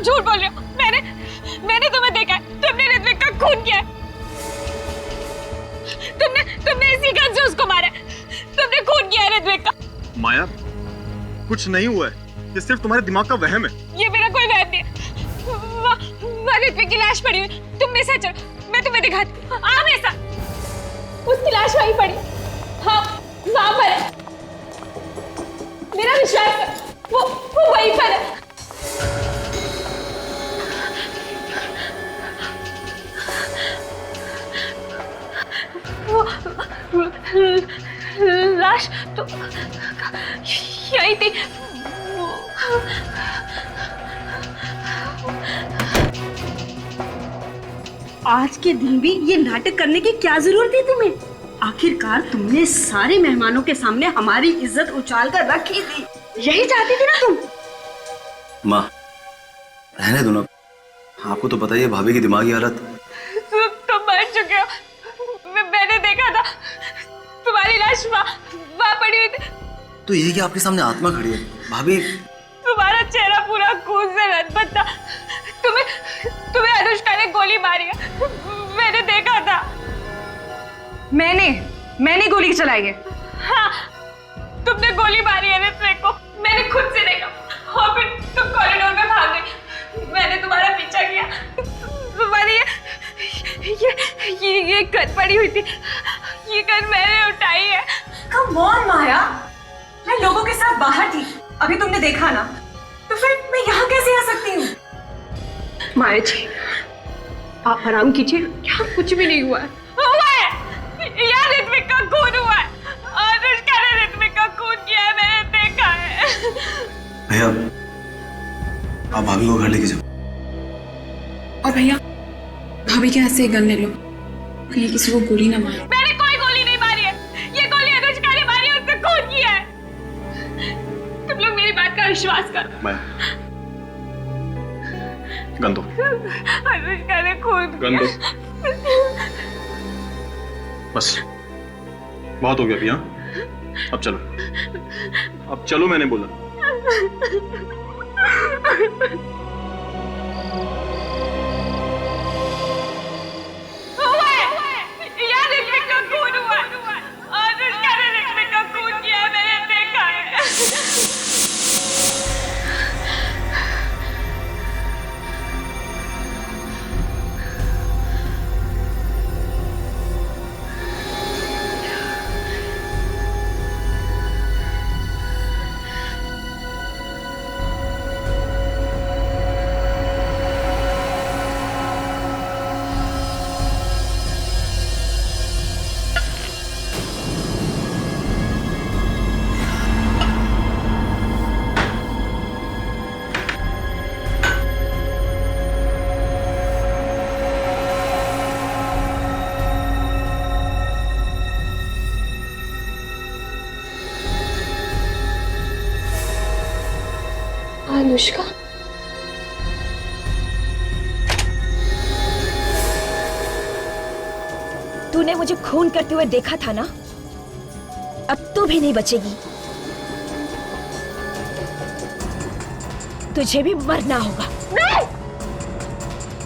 झूठ बोल रहे हो। मैंने तुम्हें देखा है, तुमने ऋत्विक का खून किया है। तुमने इसी गन से उसको मारा है। तुमने खून किया है ऋत्विक का। माया, कुछ नहीं हुआ है, ये सिर्फ तुम्हारे दिमाग का वहम है। ये मेरा कोई वहम नहीं है। वहाँ ऋत्विक की लाश पड़ी हुई, तुम मेरे साथ चलो, मैं तुम्हें दिखाती हूँ। आ मेरे साथ। उसकी लाश वहीं पड़ी, हाँ वहाँ पर है। मेरा विश्वास है, वो वहीं पर है। लाश तो यही थी। आज के दिन भी ये नाटक करने की क्या जरूरत थी तुम्हें? आखिरकार तुमने सारे मेहमानों के सामने हमारी इज्जत उछाल कर रखी थी, यही चाहती थी ना तुम? माँ, रहने दो ना, आपको तो पता ही है भाभी की दिमागी हालत। तुम मर चुके हो। मैंने देखा था तुम्हारी लाश वहाँ पड़ी हुई थी। तो ये कि आपके सामने आत्मा खड़ी है भाभी। तुम्हारा चेहरा पूरा खून से लथपथ था। तुम्हें अनुष्का ने गोली मारी है, मैंने देखा था। मैंने गोली चलाई है। हाँ, तुमने गोली मारी है ऋत्विक को, मैंने खुद से देखा। और फिर तुम कॉरिडोर में भाग गई, मैंने तुम्हारा पीछा किया। तुम्हारी ये गन पड़ी हुई थी, ये गन मैंने उठाई है। कम ऑन माया, मैं लोगों के साथ बाहर थी, अभी तुमने देखा ना, तो फिर मैं यहाँ कैसे आ सकती हूँ? माया जी, आप आराम कीजिए, यहाँ कुछ भी नहीं हुआ है। हुआ है, यहाँ ऋत्विक का खून हुआ है। अनुष्का ने ऋत्विक का खून किया है, मैंने देखा है। भैया, आप भाभी को घर लेके जाओ। और भैया, भाभी के हाथ से गन ले लो, कहीं किसी को गोली ना मारे। मैंने कोई गोली नहीं मारी है, ये गोली अनुष्का ने मारी है, उसने खून किया है। तुम लोग मेरी बात का विश्वास करो। माया, गन दो। अनुष्का ने खून गन दो। बस बहुत हो गया अभी। हाँ, अब चलो मैंने बोला। अनुष्का, तूने मुझे खून करते हुए देखा था ना, अब तू भी नहीं बचेगी। तुझे भी मरना होगा। नहीं!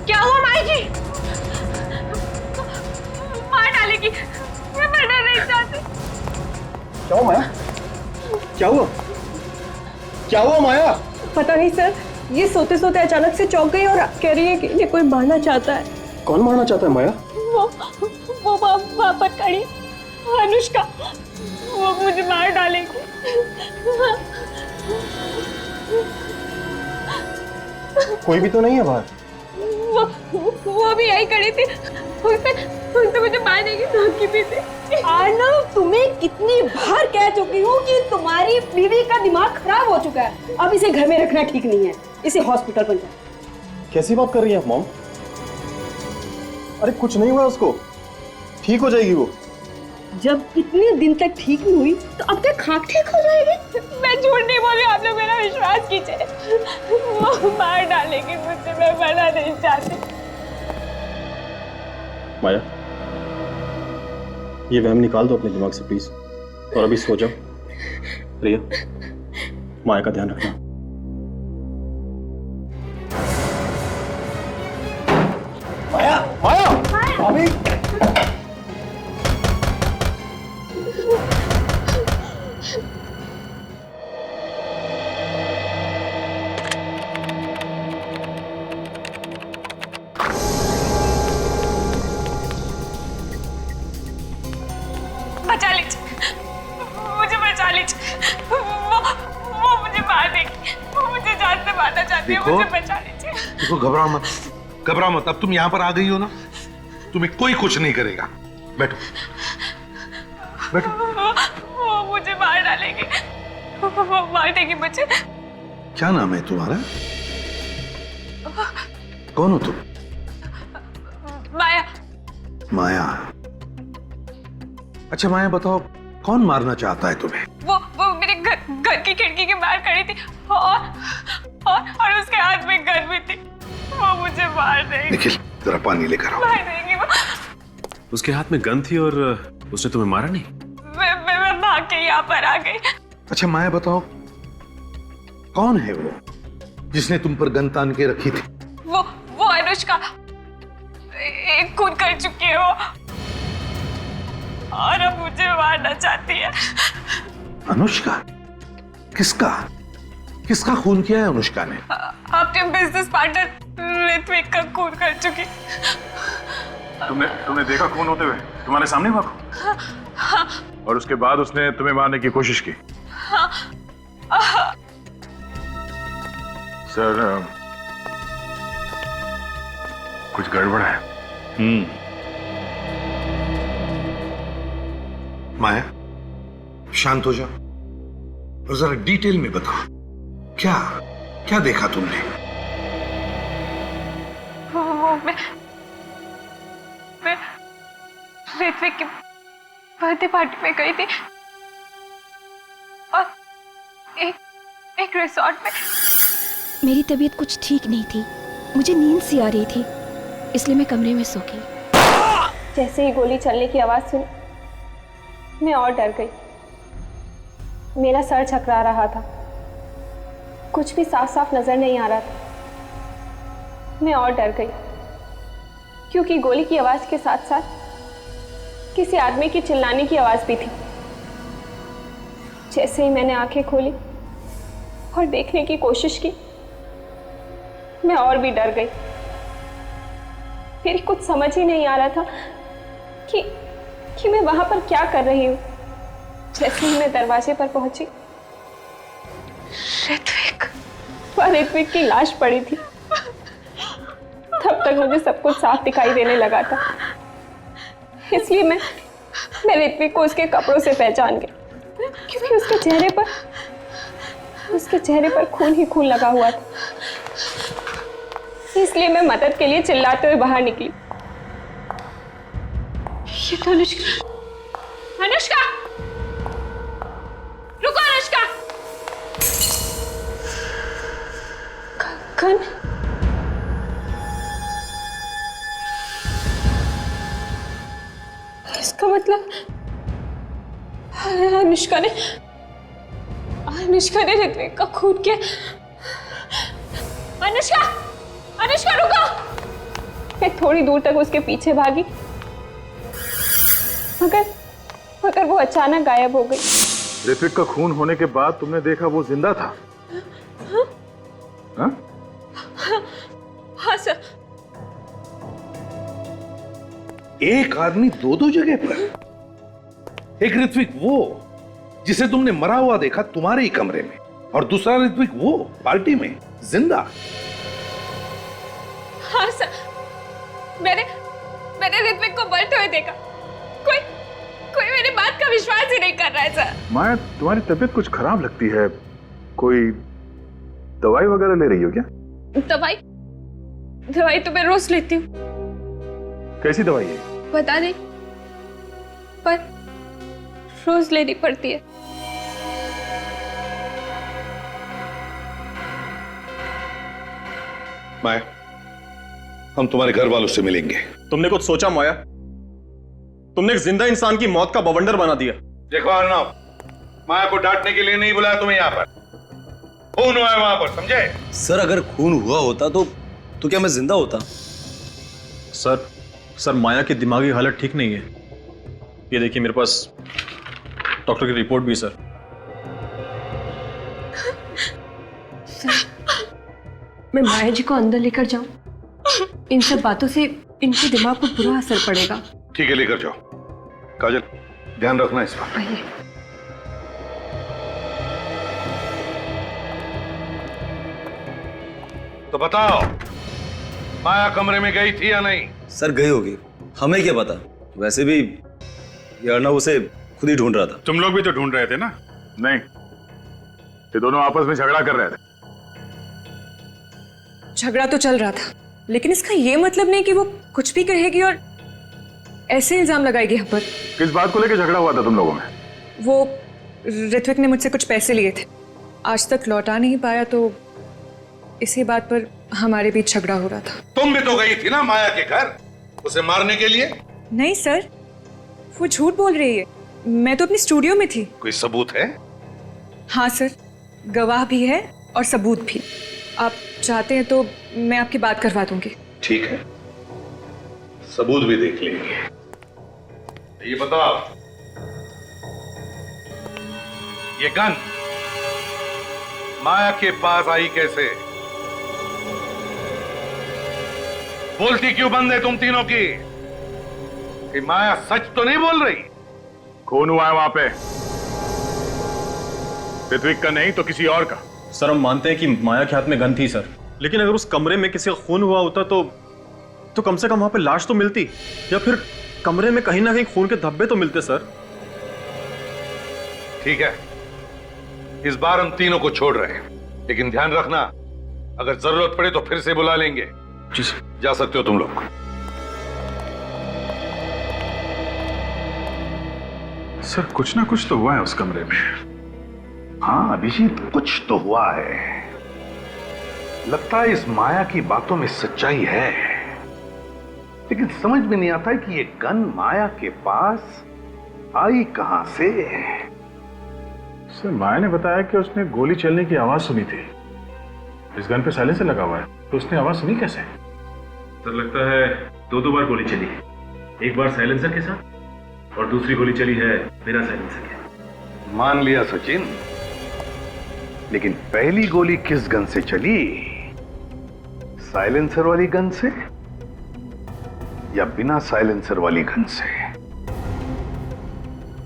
क्या हुआ माई जी? मार डालेगी, मैं मरना नहीं चाहती। क्या हुआ माया? क्या हुआ माया? पता नहीं सर, ये सोते सोते अचानक से चौंक गई और कह रही है कि ये कोई मारना चाहता है। कौन मारना चाहता है माया? वो वहाँ पर खड़ी अनुष्का, वो मुझे मार डालेगी। कोई भी तो नहीं है बाहर। वो भी यही खड़ी थी, उसने मुझे मारने की धमकी दी थी। आर्नव, तुम्हें कितनी बार कह चुकी हूँ कि तुम्हारी बीवी का दिमाग खराब हो चुका है, अब इसे घर में रखना ठीक नहीं है, इसे हॉस्पिटल पहुंचाओ। कैसी बात कर रही हैं आप मॉम? अरे कुछ नहीं हुआ उसको, ठीक हो जाएगी वो। जब इतने दिन तक ठीक नहीं हुई तो अब तक खाक ठीक हो जाएगी। मैं झूठ नहीं बोल रही, आप लोग मेरा विश्वास कीजिए। वो मार डालेगी मुझे, मैं मरना नहीं चाहती। माया, ये वहम निकाल दो अपने दिमाग से प्लीज, और अभी सो जाओ। रिया, माया का ध्यान रखना। देखो मुझे बचा लीजिए। देखो, घबराओ मत। अब तुम यहाँ पर आ गई हो ना, तुम्हें कोई कुछ नहीं करेगा। बैठो बैठो। वो मुझे मार डालेंगे, वो मार देगी मुझे। क्या नाम है तुम्हारा? कौन हो तुम? माया। माया। अच्छा माया, बताओ कौन मारना चाहता है तुम्हें? वो मेरे घर की खिड़की के बाहर खड़ी थी और उसके हाथ में गन भी थी। वो मुझे मार देगी। निखिल, जरा पानी लेकर आओ। मार देगी वो। उसके हाथ में गन थी और उसने तुम्हें मारा नहीं? मैं भाग के यहाँ पर आ गई। अच्छा माया, बताओ कौन है वो जिसने तुम पर गन तान के रखी थी? वो अनुष्का, एक खून कर चुकी है वो, और अब मुझे मारना चाहती है। अनुष्का? किसका खून किया है अनुष्का ने? अपने बिजनेस पार्टनर ऋत्विक का खून कर चुकी। तुमने देखा खून होते हुए? तुम्हारे सामने हुआ खून? और उसके बाद उसने तुम्हें मारने की कोशिश की? सर, कुछ गड़बड़ है। माया, शांत हो जाओ और जरा डिटेल में बताओ, क्या देखा तुमने? मैं ऋत्विक की बर्थडे पार्टी में गई थी और एक रिसोर्ट में। मेरी तबीयत कुछ ठीक नहीं थी, मुझे नींद सी आ रही थी, इसलिए मैं कमरे में सो गई। जैसे ही गोली चलने की आवाज़ सुनी, मैं और डर गई। मेरा सर चकरा रहा था, कुछ भी साफ साफ नजर नहीं आ रहा था। मैं और डर गई क्योंकि गोली की आवाज़ के साथ साथ किसी आदमी की चिल्लाने की आवाज़ भी थी। जैसे ही मैंने आंखें खोली और देखने की कोशिश की, मैं और भी डर गई। फिर कुछ समझ ही नहीं आ रहा था कि मैं वहां पर क्या कर रही हूँ। जैसे ही मैं दरवाजे पर पहुंची, ऋत्विक की लाश पड़ी थी। तब तक मुझे सब कुछ साफ दिखाई देने लगा था, इसलिए मैं ऋत्विक को उसके कपड़ों से पहचान गई, क्योंकि उसके चेहरे पर खून ही खून लगा हुआ था। इसलिए मैं मदद के लिए चिल्लाते हुए बाहर निकली। ये तो अनुष्का रुको। अनुष्का, गन? इसका मतलब अनुष्का ने ऋत्विक का खून किया। अनुष्का रुको। मैं थोड़ी दूर तक उसके पीछे भागी, मगर वो अचानक गायब हो गई। ऋत्विक का खून होने के बाद तुमने देखा वो जिंदा था? हाँ? हाँ सर। एक आदमी दो जगह पर? एक ऋत्विक वो जिसे तुमने मरा हुआ देखा तुम्हारे ही कमरे में, और दूसरा ऋत्विक वो पार्टी में जिंदा? हाँ सर, मैंने ऋत्विक को मरते हुए देखा। कोई मेरी बात का विश्वास ही नहीं कर रहा है सर। माया, तुम्हारी तबीयत कुछ खराब लगती है, कोई दवाई वगैरह ले रही हो क्या? दवाई तो मैं रोज लेती हूँ। कैसी दवाई है? पता नहीं, पर रोज लेनी पड़ती है। माया, हम तुम्हारे घर वालों से मिलेंगे। तुमने कुछ सोचा माया? तुमने एक जिंदा इंसान की मौत का बवंडर बना दिया। देखो अर्णव, माया को डांटने के लिए नहीं बुलाया तुम्हें यहाँ पर। खून हुआ है वहां पर, समझे? सर, अगर खून हुआ होता तो क्या मैं जिंदा होता? सर माया की दिमागी हालत ठीक नहीं है। ये देखिए, मेरे पास डॉक्टर की रिपोर्ट भी है सर। मैं माया जी को अंदर लेकर जाऊं? इन सब बातों से इनके दिमाग पर बुरा असर पड़ेगा। ठीक है, लेकर जाओ। काजल, ध्यान रखना इस बात। आइए। तो बताओ, माया कमरे में गई थी या नहीं? सर गई होगी, हमें क्या पता। वैसे भी ये अर्णव उसे खुद ही ढूंढ रहा था। तुम लोग भी तो ढूंढ रहे थे ना? नहीं, ये दोनों आपस में झगड़ा कर रहे थे। झगड़ा तो चल रहा था, लेकिन इसका ये मतलब नहीं कि वो कुछ भी कहेगी और ऐसे इल्जाम लगाएगी हम पर। किस बात को लेकर झगड़ा हुआ था तुम लोगों में? वो ऋत्विक ने मुझसे कुछ पैसे लिए थे, आज तक लौटा नहीं पाया, तो इसी बात पर हमारे बीच झगड़ा हो रहा था। तुम भी तो गई थी ना माया के घर उसे मारने के लिए? नहीं सर, वो झूठ बोल रही है, मैं तो अपनी स्टूडियो में थी। कोई सबूत है? हाँ सर, गवाह भी है और सबूत भी। आप चाहते हैं तो मैं आपकी बात करवा दूंगी। ठीक है, सबूत भी देख लेंगे। ये बताओ, ये गन माया के पास आई कैसे? बोलती क्यों बंद है तुम तीनों की? कि माया सच तो नहीं बोल रही? खून हुआ है वहां पे, ऋत्विक का नहीं तो किसी और का। सर हम मानते हैं कि माया के हाथ में गन थी सर, लेकिन अगर उस कमरे में किसी का खून हुआ होता तो कम से कम वहां पे लाश तो मिलती, या फिर कमरे में कहीं ना कहीं खून के धब्बे तो मिलते सर। ठीक है, इस बार हम तीनों को छोड़ रहे हैं, लेकिन ध्यान रखना अगर जरूरत पड़े तो फिर से बुला लेंगे। जी सर। जा सकते हो तुम लोग। सर कुछ ना कुछ तो हुआ है उस कमरे में। हाँ अभिजीत, कुछ तो हुआ है। लगता है इस माया की बातों में सच्चाई है, लेकिन समझ में नहीं आता है कि ये गन माया के पास आई कहां से। सर माया ने बताया कि उसने गोली चलने की आवाज सुनी थी। इस गन पे साइलेंसर लगा हुआ है, तो उसने आवाज सुनी कैसे? सर लगता है दो बार गोली चली है, एक बार साइलेंसर के साथ और दूसरी गोली चली है बिना साइलेंसर के। मान लिया सचिन, लेकिन पहली गोली किस गन से चली? साइलेंसर वाली गन से या बिना साइलेंसर वाली गन से?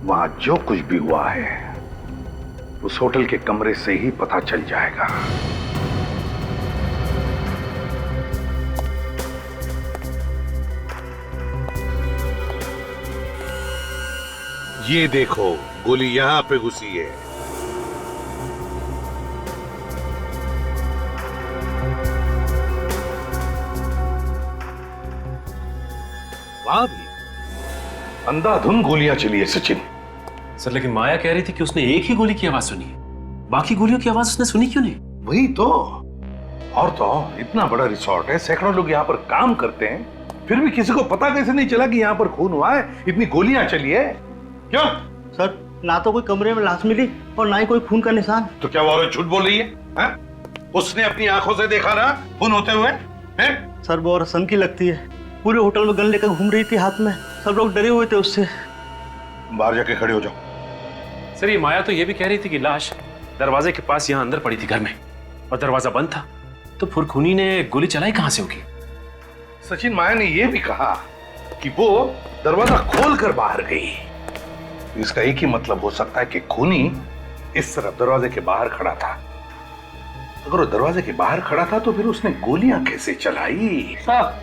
वहां जो कुछ भी हुआ है उस होटल के कमरे से ही पता चल जाएगा। ये देखो, गोली यहां पे घुसी है। वहां भी अंधाधुंध गोलियां चली है सचिन। सर लेकिन माया कह रही थी कि उसने एक ही गोली की आवाज सुनी है, बाकी गोलियों की आवाज उसने सुनी क्यों नहीं? वही तो। और तो इतना बड़ा रिसोर्ट है, सैकड़ों लोग यहाँ पर काम करते हैं, फिर भी किसी को पता कैसे नहीं चला कि यहाँ पर खून हुआ है, इतनी गोलियां चली है? क्यों सर? ना तो कोई कमरे में लाश मिली और ना ही कोई खून का निशान। तो क्या वो औरत झूठ बोल रही है? उसने अपनी आंखों से देखा ना खून होते हुए है? सर वो औरत सन की लगती है, पूरे होटल में गन लेकर घूम रही थी हाथ में, सब लोग डरे हुए थे उससे। बाहर जाके खड़े हो जाओ। सर ये माया तो ये भी कह रही थी कि लाश दरवाजे के पास यहाँ अंदर पड़ी थी घर में और दरवाजा बंद था, तो फुरखुनी ने गोली चलाई कहां से होगी? सचिन, माया ने यह भी कहा कि वो दरवाजा खोलकर बाहर गई। इसका एक ही मतलब हो सकता है कि खूनी इस तरफ दरवाजे के बाहर खड़ा था। अगर वो दरवाजे के बाहर खड़ा था तो फिर उसने गोलियां कैसे चलाई? साहब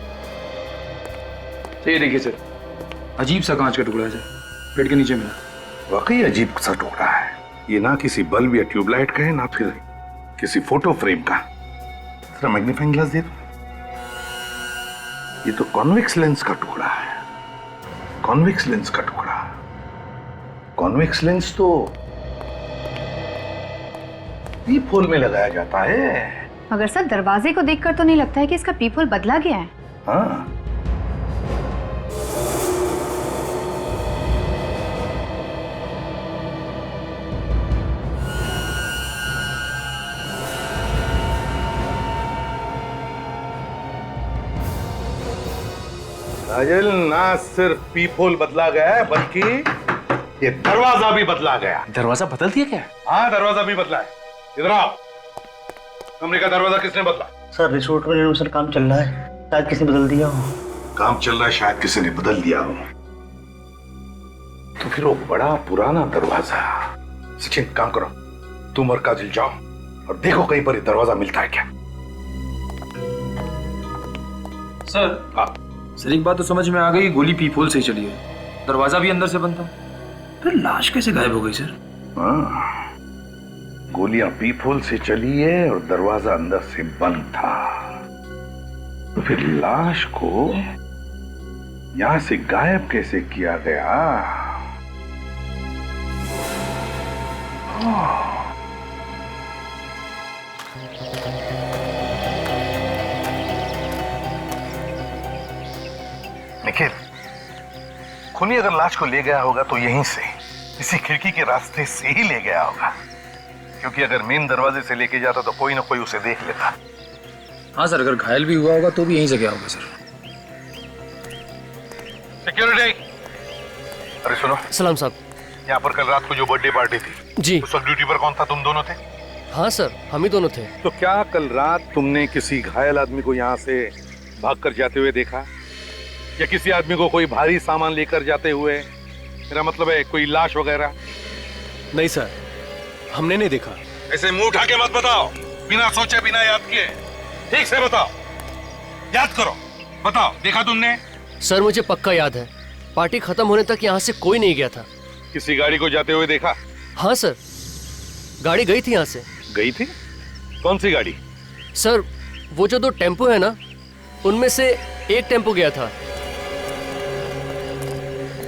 ये देखिए सर, अजीब सा कांच का टुकड़ा है पेट के नीचे मिला। वाकई अजीब सा टुकड़ा है ये, ना किसी बल्ब या ट्यूबलाइट का है ना फिर किसी फोटो फ्रेम का। जरा मैग्नीफाइंग ग्लास दे दो। ये तो कॉन्वेक्स लेंस का टुकड़ा है, कॉन्वेक्स लेंस का टुकड़ा। कॉन्वेक्स लेंस तो पीप होल में लगाया जाता है। मगर सर दरवाजे को देखकर तो नहीं लगता है कि इसका पीप होल बदला गया है। हाँ, राजल, ना सिर्फ पीपोल बदला गया है बल्कि ये दरवाजा भी बदला गया। दरवाजा बदल दिया क्या? हाँ, दरवाजा भी बदला है। इधर आओ। कमरे का दरवाजा किसने बदला? सर रिसोर्ट में रेनोवेशन काम चल रहा है, शायद किसी ने बदल दिया हो। काम चल रहा है, शायद किसी ने बदल दिया हो। तो फिर वो बड़ा पुराना दरवाजा। सचिन काम करो, तुम और काजल जाओ और देखो कहीं पर ये दरवाजा मिलता है क्या। सर हाँ सर, एक बात तो समझ में आ गई, गोली पीप होल से ही चली है, दरवाजा भी अंदर से बंद था, फिर लाश कैसे गायब हो गई सर? हाँ, गोलियां पीप होल से चली है और दरवाजा अंदर से बंद था, तो फिर लाश को यहां से गायब कैसे किया गया? निखिल, खूनी अगर लाश को ले गया होगा तो यहीं से, इसी खिड़की के रास्ते से ही ले गया होगा, क्योंकि अगर मेन दरवाजे से लेके जाता तो कोई ना कोई उसे देख लेता। हाँ सर, अगर घायल भी हुआ होगा तो भी यहीं से गया होगा सर। सिक्योरिटी, अरे सुनो। सलाम साहब। यहाँ पर कल रात को जो बर्थडे पार्टी थी जी, उस वक्त ड्यूटी पर कौन था? तुम दोनों थे? हाँ सर, हम ही दोनों थे। तो क्या कल रात तुमने किसी घायल आदमी को यहाँ से भागकर जाते हुए देखा, या किसी आदमी को कोई भारी सामान लेकर जाते हुए? मेरा मतलब है कोई लाश वगैरह? नहीं सर, हमने नहीं देखा। ऐसे मुंह उठा के मत बताओ, बिना सोचे बिना याद किए, ठीक से बताओ, याद करो, बताओ देखा तुमने? सर मुझे पक्का याद है, पार्टी खत्म होने तक यहाँ से कोई नहीं गया था। किसी गाड़ी को जाते हुए देखा? हाँ सर, गाड़ी गई थी यहाँ से। गई थी? कौन सी गाड़ी? सर वो जो 2 टेम्पो है ना, उनमें से एक टेम्पो गया था।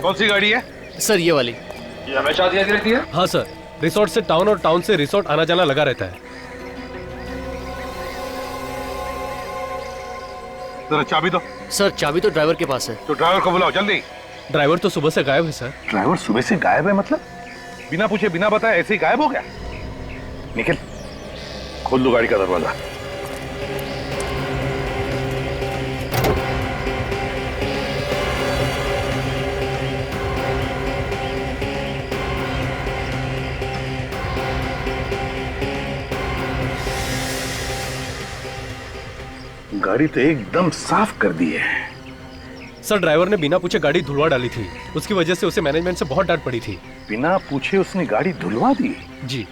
कौन सी गाड़ी है? सर ये वाली। ये हमेशा आती रहती है? हाँ सर, रिसोर्ट से टाउन और टाउन से रिसोर्ट आना जाना लगा रहता है। जरा चाबी दो। सर चाबी तो ड्राइवर के पास है। तो ड्राइवर को बुलाओ जल्दी। ड्राइवर तो सुबह से गायब है सर। ड्राइवर सुबह से गायब है मतलब? बिना पूछे बिना बताए ऐसे ही गायब हो गया? निखिल, खोल दो गाड़ी का दरवाजा। गाड़ी तो एकदम साफ कर दी है। सर ड्राइवर ने बिना पूछे गाड़ी धुलवा डाली थी, उसकी वजह से उसे मैनेजमेंट से बहुत डांट पड़ी थी। बिना पूछे उसने गाड़ी धुलवा दी? जी।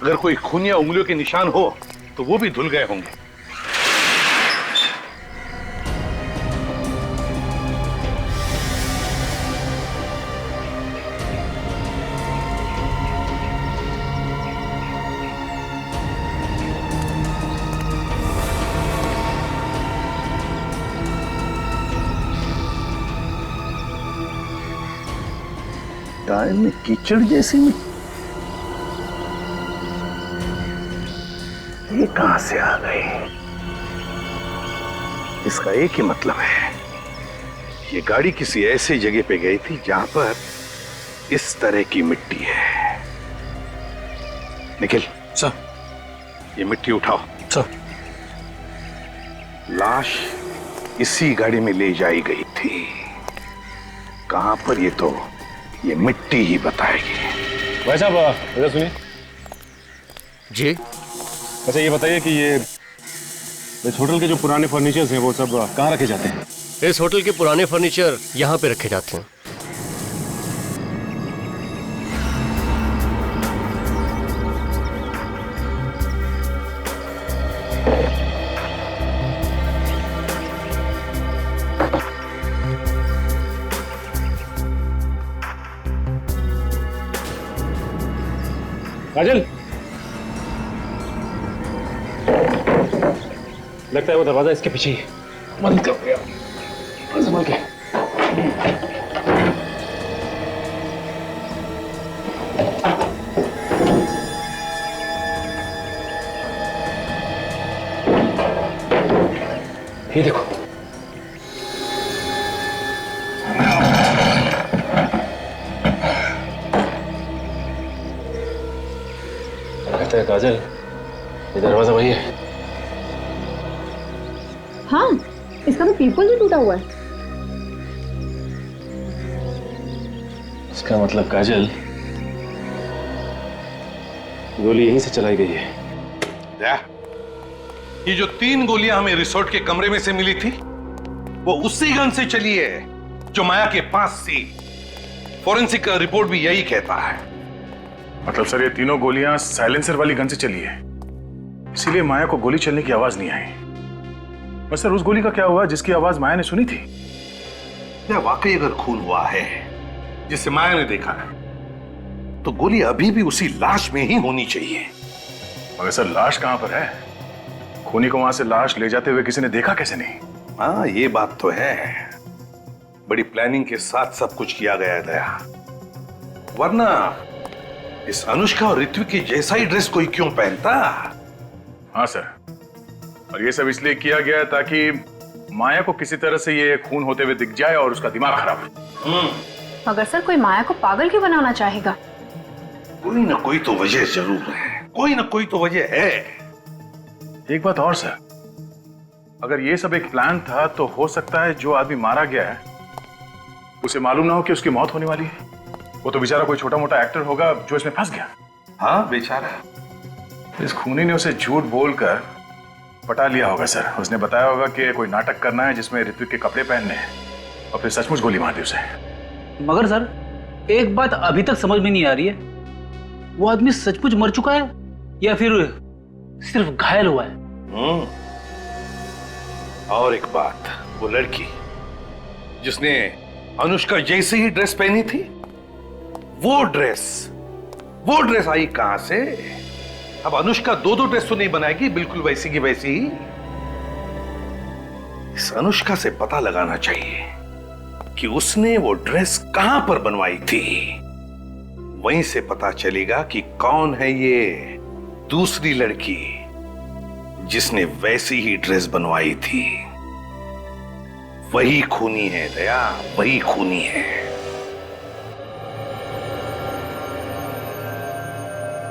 अगर कोई खून या उंगलियों के निशान हो तो वो भी धुल गए होंगे। टायर में कीचड़ जैसी मिट्टी, ये कहां से आ गई? इसका एक ही मतलब है, ये गाड़ी किसी ऐसी जगह पे गई थी जहां पर इस तरह की मिट्टी है। निखिल सर, ये मिट्टी उठाओ। सर। लाश इसी गाड़ी में ले जाई गई थी, कहां पर ये तो ये मिट्टी ही बताएगी। भाई साहब इधर सुनिए। जी। अच्छा ये बताइए कि ये इस होटल के जो पुराने फर्नीचर्स हैं वो सब कहाँ रखे जाते हैं? इस होटल के पुराने फर्नीचर यहाँ पे रखे जाते हैं। काजल, लगता है वो दरवाजा इसके पीछे ही है। बंद कर दिया। संभल के। ये देखो, लगता है काजल ये दरवाजा वही है। हाँ, इसका तो पीपल भी टूटा हुआ है। इसका मतलब काजल गोली यहीं से चलाई गई है। ये जो 3 गोलियां हमें रिसोर्ट के कमरे में से मिली थी वो उसी गन से चली है जो माया के पास थी। फॉरेंसिक का रिपोर्ट भी यही कहता है। मतलब सर ये तीनों गोलियां साइलेंसर वाली गन से चली है, इसीलिए माया को गोली चलने की आवाज नहीं आई। बस सर, उस गोली का क्या हुआ जिसकी आवाज माया ने सुनी थी? या वाकई अगर खून हुआ है जिसे माया ने देखा है, तो गोली अभी भी उसी लाश में ही होनी चाहिए। मगर सर, लाश कहां पर है? खूनी को वहां से लाश ले जाते हुए किसी ने देखा कैसे नहीं? हाँ, ये बात तो है। बड़ी प्लानिंग के साथ सब कुछ किया गया है दया, वरना इस अनुष्का और ऋत्विक की जैसा ही ड्रेस कोई क्यों पहनता? हाँ सर, और ये सब इसलिए किया गया ताकि माया को किसी तरह से ये खून होते हुए दिख जाए और उसका दिमाग खराब हो। मगर सर, कोई माया को पागल क्यों बनाना चाहेगा? कोई ना कोई तो वजह जरूर है, कोई ना कोई तो वजह है। एक बात और सर, अगर ये सब एक प्लान था तो हो सकता है जो आदमी मारा गया है उसे मालूम ना हो कि उसकी मौत होने वाली है। वो तो बेचारा कोई छोटा मोटा एक्टर होगा जो इसमें फंस गया। हाँ बेचारा। इस खूनी ने उसे झूठ बोलकर पटा लिया होगा सर। उसने बताया होगा कि कोई नाटक करना है जिसमें ऋत्विक के कपड़े पहनने हैं, और फिर सचमुच गोली मार दी उसे। मगर सर, एक बात अभी तक समझ में नहीं आ रही है, वो आदमी सचमुच मर चुका है या फिर सिर्फ घायल हुआ है? और एक बात, वो लड़की जिसने अनुष्का जैसी ही ड्रेस पहनी थी, वो ड्रेस आई कहां से? अब अनुष्का दो ड्रेस तो नहीं बनाएगी बिल्कुल वैसी की वैसी ही। इस अनुष्का से पता लगाना चाहिए कि उसने वो ड्रेस कहां पर बनवाई थी। वहीं से पता चलेगा कि कौन है ये दूसरी लड़की जिसने वैसी ही ड्रेस बनवाई थी। वही खूनी है दया, वही खूनी है।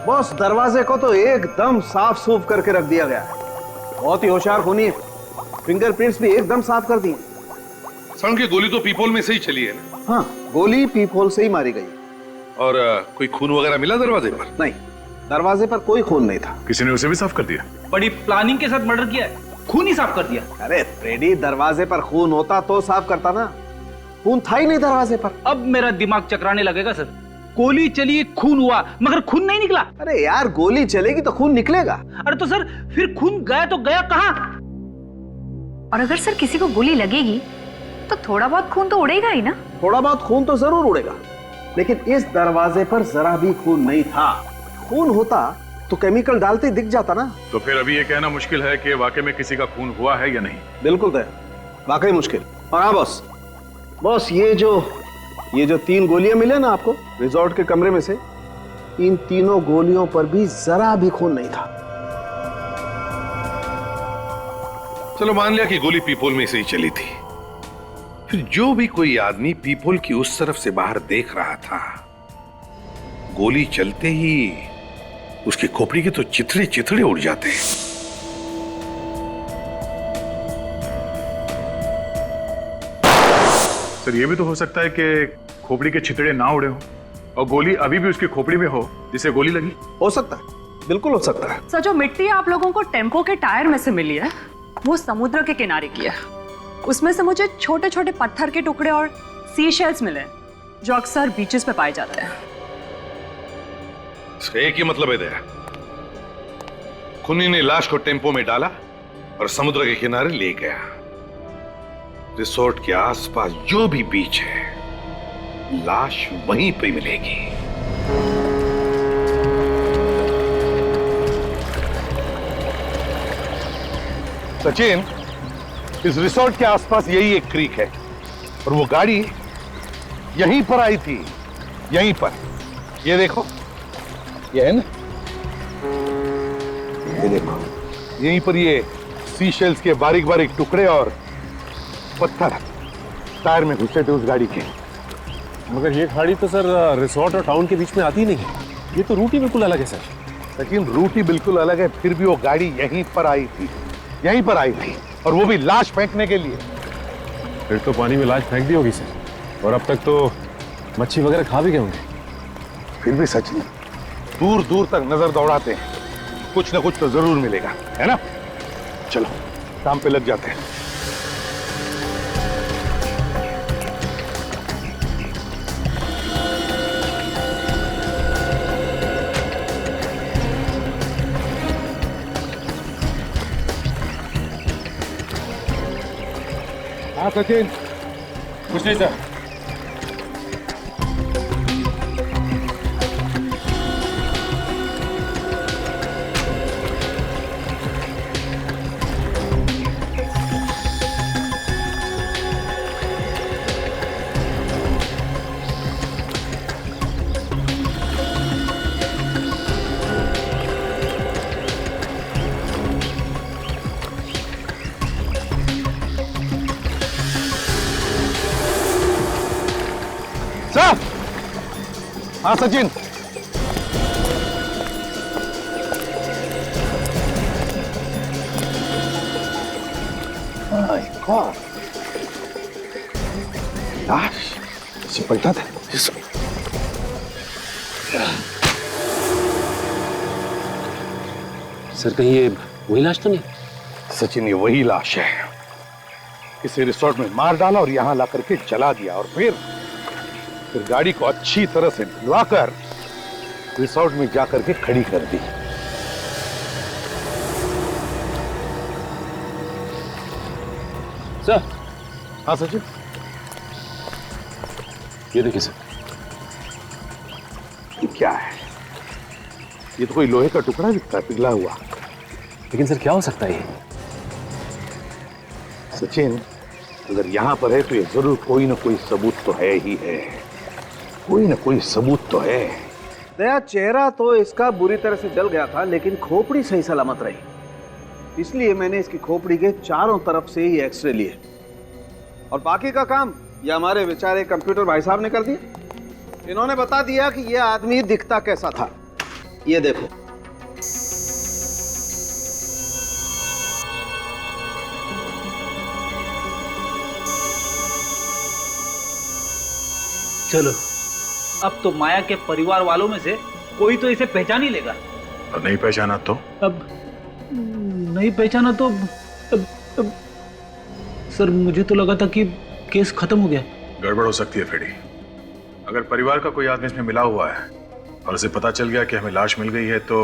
बॉस, दरवाजे को तो एकदम साफ सूफ करके रख दिया गया है। बहुत ही होशियार खूनी है। फिंगरप्रिंट्स भी एकदम साफ कर दिए। सर की गोली तो पीपोल में से ही चली है ना? हाँ, गोली पीपोल से ही मारी गई। और कोई खून वगैरह मिला दरवाजे पर? नहीं, दरवाजे पर कोई खून नहीं था। किसी ने उसे भी साफ कर दिया? बड़ी प्लानिंग के साथ मर्डर किया है, खून ही साफ कर दिया। अरे फ्रेडी, दरवाजे पर खून होता तो साफ करता ना। खून था ही नहीं दरवाजे पर। अब मेरा दिमाग चकराने लगेगा सर। गोली चली, खून हुआ, मगर खून नहीं निकला। अरे यार, गोली चलेगी तो खून निकलेगा। अरे तो सर, फिर खून गया तो गया कहां? और अगर सर किसी को गोली लगेगी तो थोड़ा बहुत खून तो उड़ेगा ही ना? थोड़ा बहुत खून तो जरूर उड़ेगा, लेकिन इस दरवाजे पर जरा भी खून नहीं था। खून होता तो केमिकल डालते दिख जाता ना। तो फिर अभी ये कहना मुश्किल है कि वाकई में किसी का खून हुआ है या नहीं। बिल्कुल है, वाकई मुश्किल। और हाँ बॉस, ये जो 3 गोलियां मिले ना आपको रिजॉर्ट के कमरे में से, इन तीनों गोलियों पर भी जरा भी खून नहीं था। चलो मान लिया कि गोली पीपोल में से ही चली थी, फिर जो भी कोई आदमी पीपोल की उस तरफ से बाहर देख रहा था, गोली चलते ही उसकी खोपड़ी के तो चिथड़े चिथड़े उड़ जाते हैं। सर, ये भी तो हो सकता है कि खोपड़ी के छितड़े ना उड़े हो और गोली अभी भी उसकी खोपड़ी में हो जिसे गोली लगी। हो सकता है, बिल्कुल हो सकता है। सर, जो मिट्टी आप लोगों को टेम्पो के टायर में से मिली है, वो समुद्र के किनारे की है। उसमें से मुझे छोटे छोटे पत्थर के टुकड़े और सी शेल्स मिले जो अक्सर बीचेस पे पाए जाते हैं। इसका एक ही मतलब है दया, खूनी ने लाश को टेम्पो में डाला और समुद्र के किनारे ले गया। रिसोर्ट के आसपास जो भी बीच है, लाश वहीं पे मिलेगी। सचिन, इस रिसोर्ट के आसपास यही एक क्रीक है और वो गाड़ी यहीं पर आई थी, यहीं पर। ये देखो, ये है ना, ये देखो, यहीं पर ये सी शेल्स के बारीक बारीक टुकड़े और पत्थर टायर में घुसे थे उस गाड़ी के। मगर ये गाड़ी तो सर रिसोर्ट और टाउन के बीच में आती नहीं है। ये तो रूट ही बिल्कुल अलग है सर। लेकिन रूट ही बिल्कुल अलग है, फिर भी वो गाड़ी यहीं पर आई थी, यहीं पर आई थी, और वो भी लाश फेंकने के लिए। फिर तो पानी में लाश फेंक दी होगी सर, और अब तक तो मच्छी वगैरह खा भी गए होंगे। फिर भी सच नहीं, दूर दूर तक नजर दौड़ाते हैं, कुछ ना कुछ तो जरूर मिलेगा, है ना? चलो काम पे लग जाते हैं। हाँ सचिन, कुछ नहीं सर। सर। हाँ सचिन। माय गॉड, लाश इसे पलटा दे। सर कहीं ये वही लाश तो नहीं? सचिन, ये वही लाश है। इसे रिसोर्ट में मार डाला और यहां ला करके जला दिया और फिर गाड़ी को अच्छी तरह से धुलवाकर रिसोर्ट में जाकर के खड़ी कर दी। सर। हाँ सचिन। ये देखिए सर। ये क्या है? ये तो कोई लोहे का टुकड़ा दिखता है, पिघला हुआ। लेकिन सर क्या हो सकता है ये? सचिन, अगर यहां पर है तो ये जरूर कोई ना कोई सबूत तो है ही है। कोई ना कोई सबूत तो है। दया, चेहरा तो इसका बुरी तरह से जल गया था, लेकिन खोपड़ी सही सलामत रही। इसलिए मैंने इसकी खोपड़ी के चारों तरफ से ही एक्सरे लिए और बाकी का काम ये हमारे बेचारे कंप्यूटर भाई साहब ने कर दिया। इन्होंने बता दिया कि ये आदमी दिखता कैसा था। ये देखो। चलो, अब तो माया के परिवार वालों में से कोई तो इसे पहचान ही लेगा। और नहीं पहचाना तो? अब नहीं पहचाना तो अब सर, मुझे तो लगा था कि केस खत्म हो गया। गड़बड़ हो सकती है फेडी। अगर परिवार का कोई आदमी इसमें मिला हुआ है और उसे पता चल गया कि हमें लाश मिल गई है तो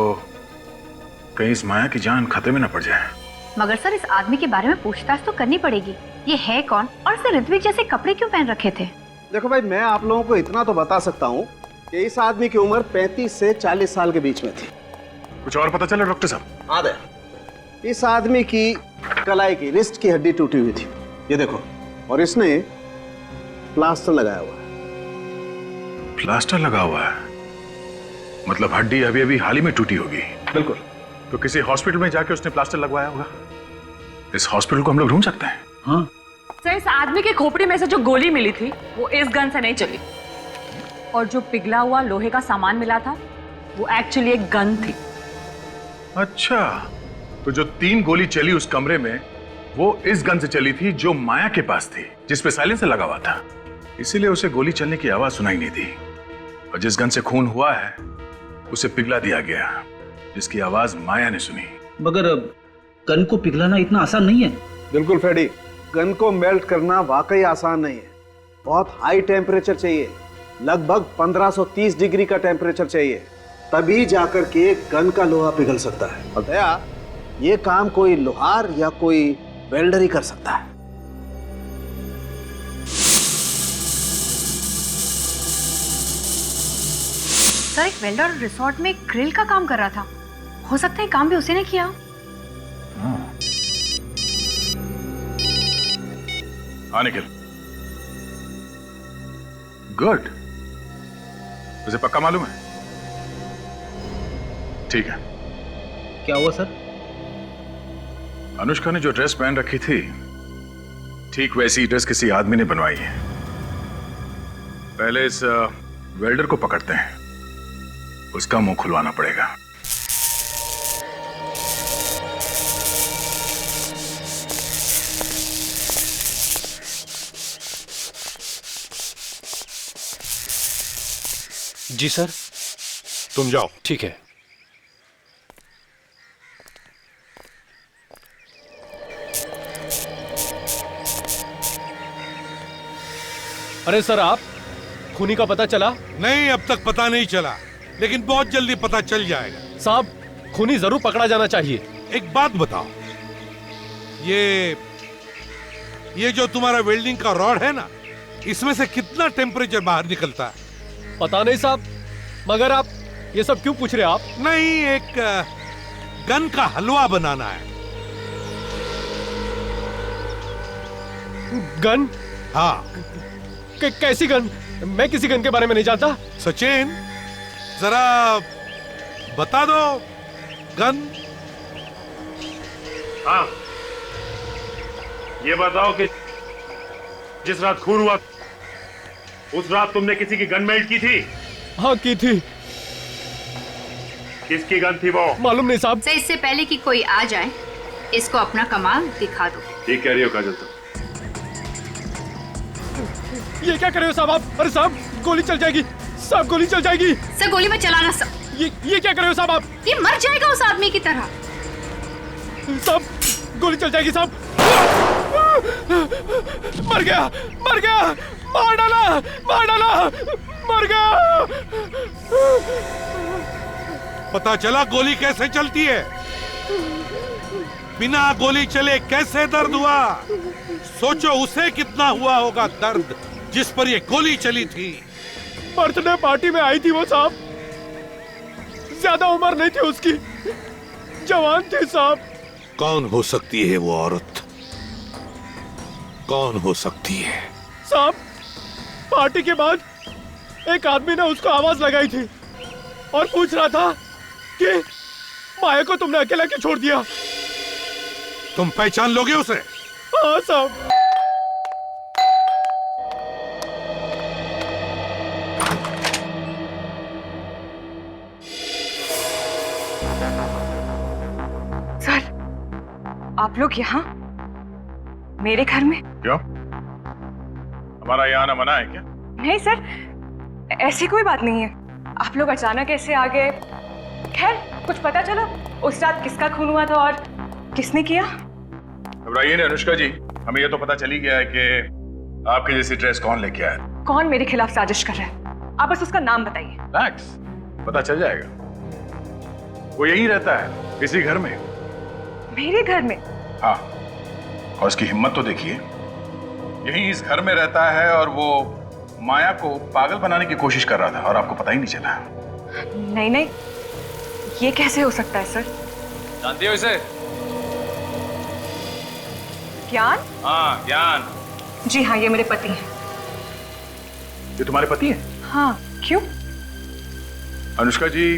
कहीं इस माया की जान खतरे में न पड़ जाए। मगर सर, इस आदमी के बारे में पूछताछ तो करनी पड़ेगी। ये है कौन और इसने ऋत्विक जैसे कपड़े क्यों पहन रखे थे? देखो भाई, मैं आप लोगों को इतना तो बता सकता हूँ कि इस आदमी की उम्र 35 से 40 साल के बीच में थी। कुछ और पता चला डॉक्टर साहब? हाँ दया, इस आदमी की कलाई की रिस्ट की हड्डी टूटी हुई थी, ये देखो। और इसने प्लास्टर लगाया हुआ है। प्लास्टर लगा हुआ है? मतलब हड्डी अभी अभी हाल ही में टूटी होगी। बिल्कुल। तो किसी हॉस्पिटल में जाके उसने प्लास्टर लगवाया होगा। इस हॉस्पिटल को हम लोग ढूंढ सकते हैं। हाँ सर, इस आदमी के खोपड़ी में से जो गोली मिली थी वो इस गन से नहीं चली, और जो पिघला हुआ लोहे का सामान मिला था वो एक्चुअली एक गन थी। अच्छा, तो जो 3 गोली चली उस कमरे में वो इस गन से चली थी जो माया के पास थी, जिसपे साइलेंसर लगा हुआ था। इसीलिए उसे गोली चलने की आवाज सुनाई नहीं दी। और जिस गन से खून हुआ है उसे पिघला दिया गया, जिसकी आवाज माया ने सुनी। मगर गन को पिघलाना इतना आसान नहीं है। बिल्कुल फ्रेडी, गन को मेल्ट करना वाकई आसान नहीं है। बहुत हाई टेम्परेचर चाहिए, लगभग 1530 डिग्री का टेम्परेचर चाहिए, तभी जाकर के गन का लोहा पिघल सकता है। और दया, ये काम कोई लोहार या कोई वेल्डर ही कर सकता है। सर, एक वेल्डर रिसोर्ट में ग्रिल का काम कर रहा था। हो सकता है काम भी उसी ने किया। हाँ निखिल, गुड। उसे पक्का मालूम है? ठीक है। क्या हुआ सर? अनुष्का ने जो ड्रेस पहन रखी थी, ठीक वैसी ड्रेस किसी आदमी ने बनवाई है। पहले इस वेल्डर को पकड़ते हैं, उसका मुंह खुलवाना पड़ेगा। जी सर। तुम जाओ। ठीक है। अरे सर, आप खूनी का पता चला? नहीं, अब तक पता नहीं चला, लेकिन बहुत जल्दी पता चल जाएगा। साहब, खूनी जरूर पकड़ा जाना चाहिए। एक बात बताओ, ये जो तुम्हारा वेल्डिंग का रॉड है ना, इसमें से कितना टेम्परेचर बाहर निकलता है? पता नहीं साहब, मगर आप ये सब क्यों पूछ रहे हैं आप? नहीं, एक गन का हलवा बनाना है। गन? हाँ। कैसी गन? मैं किसी गन के बारे में नहीं जानता। सचिन, जरा बता दो गन। हाँ, ये बताओ कि जिस रात खून हुआ उस रात तुमने किसी की गन मेल्ट की थी? हाँ की थी। किसकी गन थी वो? मालूम नहीं साहब। सर, इससे पहले कि कोई आ जाए इसको अपना कमाल दिखा दो। ठीक कह रही हो काजल तुम। ये क्या कर रहे हो साहब आप? अरे साहब गोली चल जाएगी साहब, गोली चल जाएगी। सर गोली में चलाना सर। ये क्या कर रहे हो साहब आप? ये मर जाएगा उस आदमी की तरह। साहब गोली चल जाएगी साहब। मर गया, मर गया, मार डाला, मार डाला, मर गया। पता चला गोली कैसे चलती है? बिना गोली चले कैसे दर्द हुआ? सोचो उसे कितना हुआ होगा दर्द जिस पर ये गोली चली थी। बर्थडे पार्टी में आई थी वो साहब, ज्यादा उम्र नहीं थी उसकी, जवान थी साहब। कौन हो सकती है वो औरत? कौन हो सकती है? साहब पार्टी के बाद एक आदमी ने उसको आवाज लगाई थी और पूछ रहा था कि माया को तुमने अकेला क्यों छोड़ दिया? तुम पहचान लोगे उसे? हाँ साहब। सर, आप लोग यहाँ मेरे घर में? क्यों? हमारा यहाँ आना मना है क्या? नहीं सर, ऐसी कोई बात नहीं है। आप लोग अचानक ऐसे आ गए। खैर, कुछ पता चला उस रात किसका खून हुआ था और किसने किया? घबराइए नहीं अनुष्का जी, हमें ये तो पता चल ही गया है कि आपके जैसी ड्रेस कौन लेके आया। कौन मेरे खिलाफ साजिश कर रहा है? आप बस उसका नाम बताइए। मैक्स, पता चल जाएगा। वो यहीं रहता है, इसी घर में। मेरे घर में? हाँ, और उसकी हिम्मत तो देखिए, यहीं इस घर में रहता है और वो माया को पागल बनाने की कोशिश कर रहा था और आपको पता ही नहीं चला। नहीं नहीं, ये कैसे हो सकता है सर? जानती हो इसे? ज्ञान? हाँ, ज्ञान। जी हाँ, ये मेरे पति हैं। ये तुम्हारे पति हैं? हाँ, क्यों? अनुष्का जी,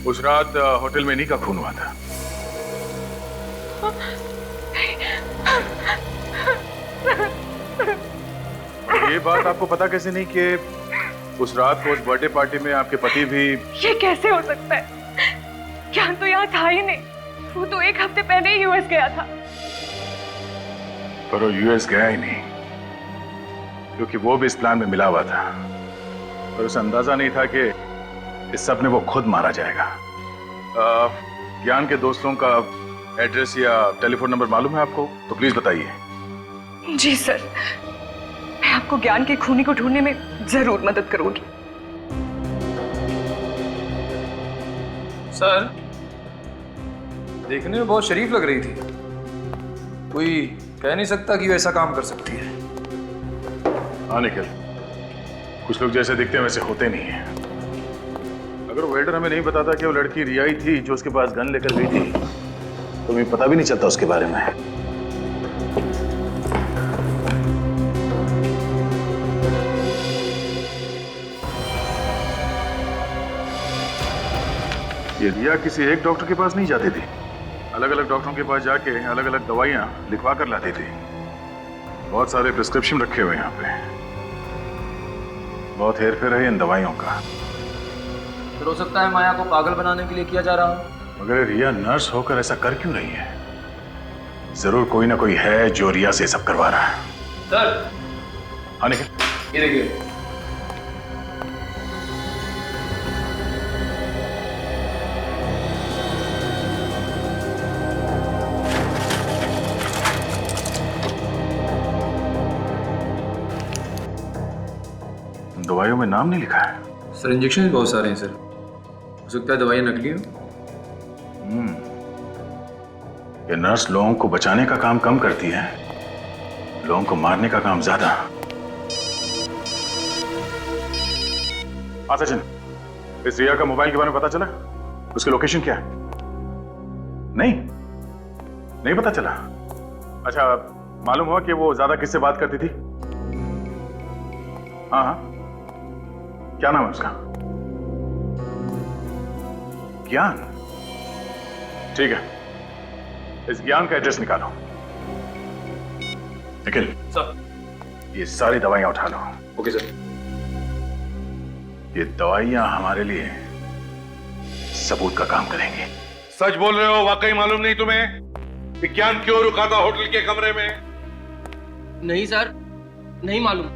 उस रात होटल में इन्हीं का खून हुआ था। ये बात आपको पता कैसे नहीं कि उस रात को उस बर्थडे पार्टी में आपके पति भी? ये कैसे हो सकता है? ज्ञान तो यहाँ था ही नहीं, वो तो एक हफ्ते पहले ही यूएस गया था। पर वो यूएस गया ही नहीं, क्योंकि वो भी इस प्लान में मिला हुआ था, पर उसे अंदाजा नहीं था कि इस सब में वो खुद मारा जाएगा। ज्ञान के दोस्तों का एड्रेस या टेलीफोन नंबर मालूम है आपको? तो प्लीज बताइए। जी सर, मैं आपको ज्ञान के खूनी को ढूंढने में जरूर मदद करूंगी। सर, देखने में बहुत शरीफ लग रही थी, कोई कह नहीं सकता कि वो ऐसा काम कर सकती है। हाँ निखिल, कुछ लोग जैसे दिखते हैं वैसे होते नहीं हैं। अगर वेल्डर हमें नहीं बताता कि वो लड़की रिया ही थी जो उसके पास गन लेकर गई थी, तो हमें पता भी नहीं चलता उसके बारे में। ये रिया किसी एक डॉक्टर के पास नहीं जाती थी, अलग अलग डॉक्टरों के पास जाके अलग अलग दवाइयां लिखवा कर लाती थी। बहुत सारे प्रिस्क्रिप्शन रखे हुए यहाँ पे, बहुत हेर फेर है इन दवाइयों का। फिर हो सकता है माया को पागल बनाने के लिए किया जा रहा हो। मगर रिया नर्स होकर ऐसा कर क्यों रही है? जरूर कोई ना कोई है जो रिया से सब करवा रहा है। सर, हाँ निखिल, ये देखिए। दवाइयों में नाम नहीं लिखा है। सर, इंजेक्शन भी बहुत सारे हैं सर, हो सकता है दवाइयाँ नकली हो। ये नर्स लोगों को बचाने का काम कम करती है, लोगों को मारने का काम ज्यादा। हाँ सचिन, इस रिया का मोबाइल के बारे में पता चला? उसकी लोकेशन क्या है? नहीं पता चला। अच्छा, मालूम हुआ कि वो ज्यादा किससे बात करती थी? हाँ, क्या नाम है उसका? ज्ञान। ठीक है, इस ज्ञान का एड्रेस निकालो। निखिल सर, ये सारी दवाइयां उठा लो। Okay sir. ये दवाइयां हमारे लिए सबूत का काम करेंगी। सच बोल रहे हो? वाकई मालूम नहीं तुम्हें विज्ञान क्यों रुका था होटल के कमरे में? नहीं सर, नहीं मालूम।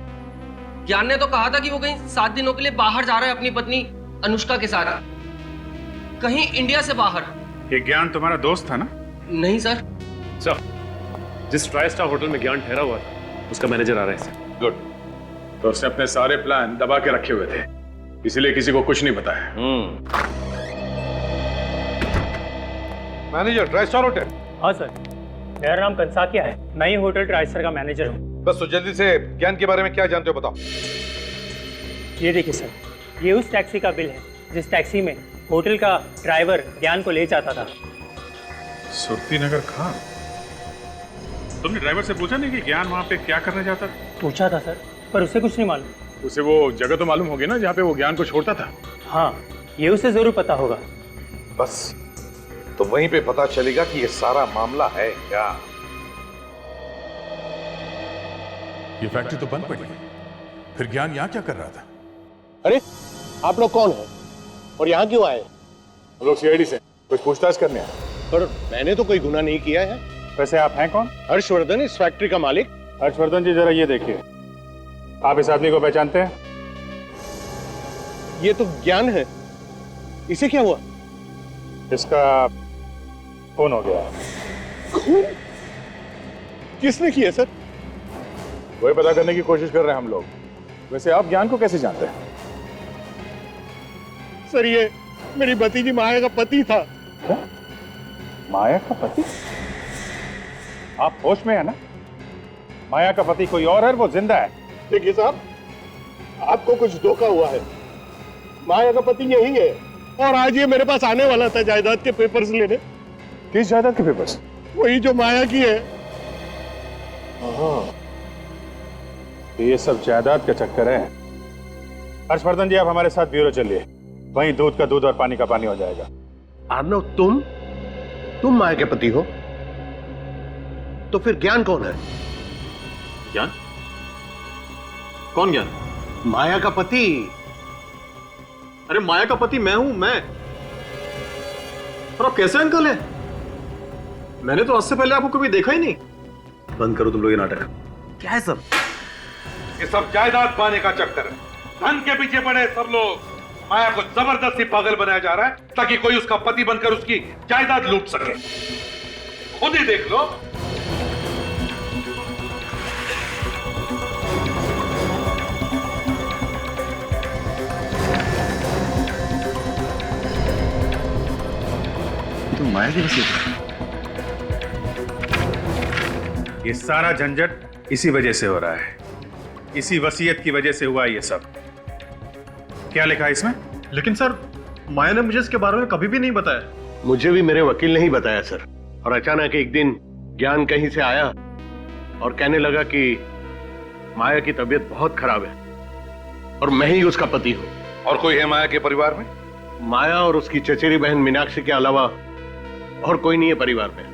ज्ञान ने तो कहा था कि वो कहीं 7 दिनों के लिए बाहर जा रहा है अपनी पत्नी अनुष्का के साथ, कहीं इंडिया से बाहर। ये ज्ञान तुम्हारा दोस्त था ना? नहीं सर। सर, जिस ट्राई स्टार होटल में ज्ञान ठहरा हुआ था उसका मैनेजर आ रहा है सर। गुड। तो उसने अपने सारे प्लान दबा के रखे हुए थे, इसीलिए किसी को कुछ नहीं बताया। Manager try star hotel? हाँ सर, मेरा नाम कंसाकिया है, मैं ही होटल ट्राइस्टर का मैनेजर हूँ। बस तो जल्दी से ज्ञान के बारे में क्या जानते हो बताओ। ये देखिए सर, ये उस टैक्सी का बिल है जिस टैक्सी में होटल का ड्राइवर ज्ञान को ले जाता था। सुरती नगर खान? तुमने ड्राइवर से पूछा नहीं कि ज्ञान वहां पे क्या करने जाता था? पूछा था सर, पर उसे कुछ नहीं मालूम। उसे वो जगह तो मालूम होगी ना जहाँ पे वो ज्ञान को छोड़ता था? हाँ, ये उसे जरूर पता होगा। बस तो वहीं पे पता चलेगा कि ये सारा मामला है क्या। ये फैक्ट्री तो बंद पड़ी है, फिर ज्ञान यहाँ क्या कर रहा था? अरे आप लोग कौन हैं और यहाँ क्यों आए? हम लोग सीआईडी से कुछ पूछताछ करने आए। पर मैंने तो कोई गुनाह नहीं किया है। वैसे आप हैं कौन? हर्षवर्धन, इस फैक्ट्री का मालिक। हर्षवर्धन जी, जरा ये देखिए, आप इस आदमी को पहचानते हैं? ये तो ज्ञान है, इसे क्या हुआ? इसका खून हो गया। खून? किसने किया सर? वही पता करने की कोशिश कर रहे हैं हम लोग। वैसे आप ज्ञान को कैसे जानते हैं? सर, ये मेरी भतीजी माया का पति था। क्या? माया का पति? आप होश में है ना? माया का पति कोई और है, वो जिंदा है। देखिए साहब, आपको कुछ धोखा हुआ है। माया का पति यही है और आज ये मेरे पास आने वाला था जायदाद के पेपर्स लेने। किस जायदाद के पेपर्स? वही जो माया की है। ये सब जायदाद का चक्कर है। हर्षवर्धन जी, आप हमारे साथ ब्यूरो चलिए, वहीं दूध का दूध और पानी का पानी हो जाएगा। आर्नव, तुम माया के पति हो? तो फिर ज्ञान कौन है? ज्ञान? कौन ज्ञान? माया का पति। अरे माया का पति मैं हूं, मैं। और आप कैसे अंकल हैं? मैंने तो आज से पहले आपको कभी देखा ही नहीं। बंद करो तुम लोग ये नाटक। क्या है सब? ये सब जायदाद पाने का चक्कर है। धन के पीछे पड़े सब लोग। माया को जबरदस्ती पागल बनाया जा रहा है ताकि कोई उसका पति बनकर उसकी जायदाद लूट सके। खुद ही देख लो। तुम माया की वसीयत? ये सारा झंझट इसी वजह से हो रहा है, इसी वसीयत की वजह से हुआ ये सब। क्या लिखा है इसमें? लेकिन सर, माया ने मुझे इसके बारे में कभी भी नहीं बताया। मुझे भी मेरे वकील ने ही बताया सर। और अचानक एक दिन ज्ञान कहीं से आया और कहने लगा कि माया की तबीयत बहुत खराब है और मैं ही उसका पति हूं। और कोई है माया के परिवार में? माया और उसकी चचेरी बहन मीनाक्षी के अलावा और कोई नहीं है परिवार में।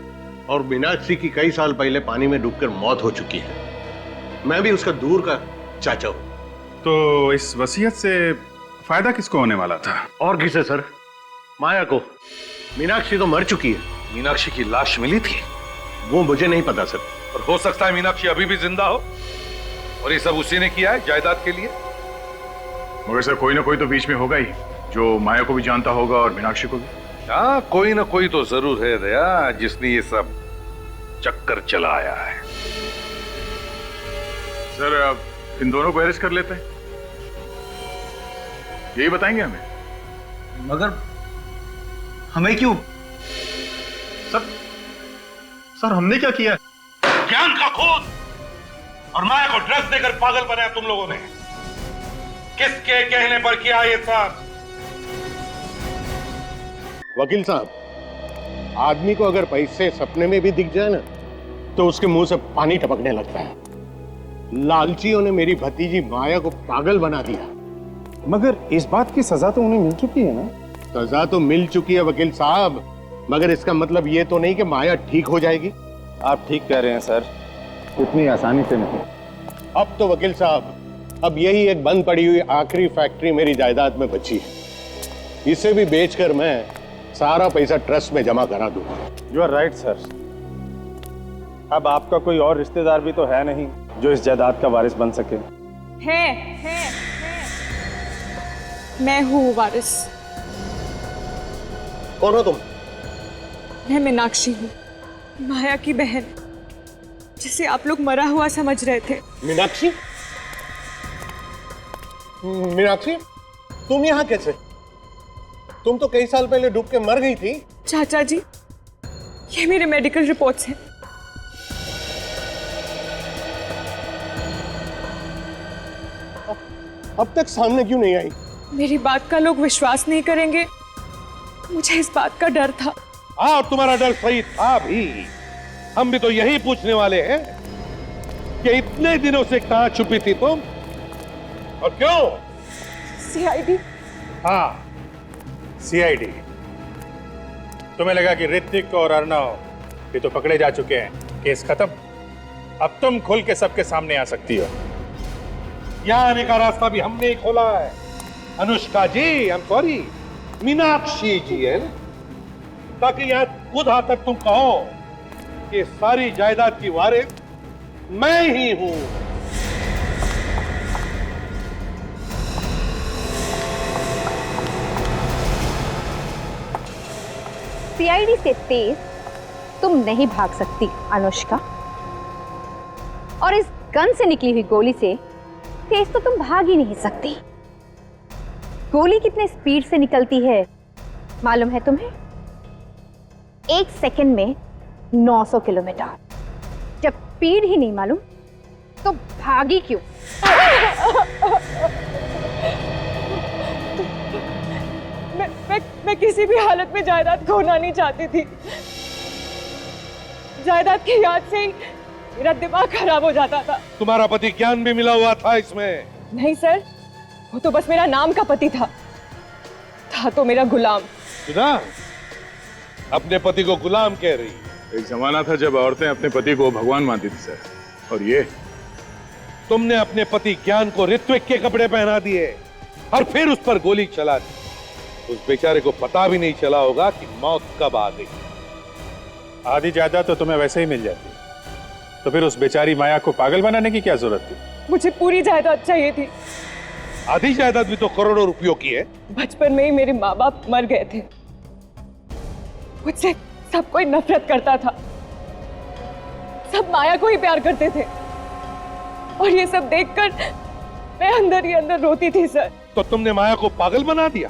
और मीनाक्षी की कई साल पहले पानी में डूबकर मौत हो चुकी है। मैं भी उसका दूर का चाचा हूं। तो इस वसीयत से फायदा किसको होने वाला था? और किसे सर? माया को। मीनाक्षी तो मर चुकी है। मीनाक्षी की लाश मिली थी? वो मुझे नहीं पता सर। और हो सकता है मीनाक्षी अभी भी जिंदा हो और ये सब उसी ने किया है जायदाद के लिए। मगर सर, कोई ना कोई तो बीच में होगा ही जो माया को भी जानता होगा और मीनाक्षी को भी। हाँ, कोई ना कोई तो जरूर है दया, जिसने ये सब चक्कर चलाया है। सर, अब इन दोनों को अरेस्ट कर लेते हैं, यही बताएंगे हमें। मगर हमें क्यों? सर, सर हमने क्या किया? ज्ञान का खून और माया को ड्रग्स देकर पागल बनाया तुम लोगों ने। किसके कहने पर किया ये सब? वकील साहब, आदमी को अगर पैसे सपने में भी दिख जाए ना तो उसके मुंह से पानी टपकने लगता है। लालचियों ने मेरी भतीजी माया को पागल बना दिया। मगर इस बात की सजा तो उन्हें मिल चुकी है ना? सजा तो मिल चुकी है वकील साहब, मगर इसका मतलब ये तो नहीं कि माया ठीक हो जाएगी। आप ठीक कह रहे हैं सर, इतनी आसानी से नहीं। अब तो वकील साहब, अब यही एक बंद पड़ी हुई आखिरी फैक्ट्री मेरी जायदाद में बची है। इसे भी बेचकर मैं सारा पैसा ट्रस्ट में जमा करा दूंगा। You are right sir. अब आपका कोई और रिश्तेदार भी तो है नहीं जो इस जायदाद का वारिस बन सके। है। मैं हूँ वारिस। कौन हो तुम? मैं मीनाक्षी हूँ, माया की बहन, जिसे आप लोग मरा हुआ समझ रहे थे। मीनाक्षी? मीनाक्षी, तुम यहाँ कैसे? तुम तो कई साल पहले डूब के मर गई थी। चाचा जी, ये मेरे मेडिकल रिपोर्ट्स हैं। अब तक सामने क्यों नहीं आई? मेरी बात का लोग विश्वास नहीं करेंगे, मुझे इस बात का डर था। हाँ, तुम्हारा डर सही था भी। हम भी तो यही पूछने वाले हैं कि इतने दिनों से कहां छुपी थी तुम और क्यों? सीआईडी। हाँ, सीआईडी। तुम्हें लगा कि ऋतिक और अर्णव ये तो पकड़े जा चुके हैं, केस खत्म। अब तुम खुल के सबके सामने आ सकती हो। यहाँ आने का रास्ता भी हमने ही खोला है। अनुष्का जी, आई एम सॉरी, मीनाक्षी जी है, ताकि यहाँ खुद आकर तुम कहो कि सारी जायदाद की वारिस मैं ही हूं। सीआईडी से तेज तुम नहीं भाग सकती अनुष्का, और इस गन से निकली हुई गोली से तेज तो तुम भाग ही नहीं सकती। गोली कितने स्पीड से निकलती है मालूम है तुम्हें? 1 सेकंड में 900 किलोमीटर। जब स्पीड ही नहीं मालूम तो भागी क्यों? मैं किसी भी हालत में जायदाद खोना नहीं चाहती थी। जायदाद की याद से ही मेरा दिमाग खराब हो जाता था। तुम्हारा पति ज्ञान भी मिला हुआ था इसमें? नहीं सर, वो तो बस मेरा नाम का पति था तो मेरा गुलाम। सुना, अपने पति को गुलाम कह रही। एक जमाना था जब औरतें अपने पति को भगवान मानती थी सर, और ये तुमने अपने पति ज्ञान को ऋत्विक के कपड़े पहना दिए और फिर उस पर गोली चला दी। उस बेचारे को पता भी नहीं चला होगा कि मौत कब आ गई। आधी जायदाद तो तुम्हें वैसे ही मिल जाती, तो फिर उस बेचारी माया को पागल बनाने की क्या जरूरत थी? मुझे पूरी जायदाद चाहिए थी। आधी जायदाद भी तो करोड़ों रुपयों की है। बचपन में ही मेरे माँ बाप मर गए थे, मुझसे सब कोई नफरत करता था, सब माया को ही प्यार करते थे, और ये सब देखकर मैं अंदर ही अंदर रोती थी सर। तो तुमने माया को पागल बना दिया,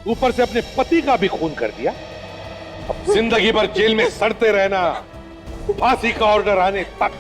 ऊपर से अपने पति का भी खून कर दिया। अब जिंदगी भर जेल में सड़ते रहना, फांसी का ऑर्डर आने तक।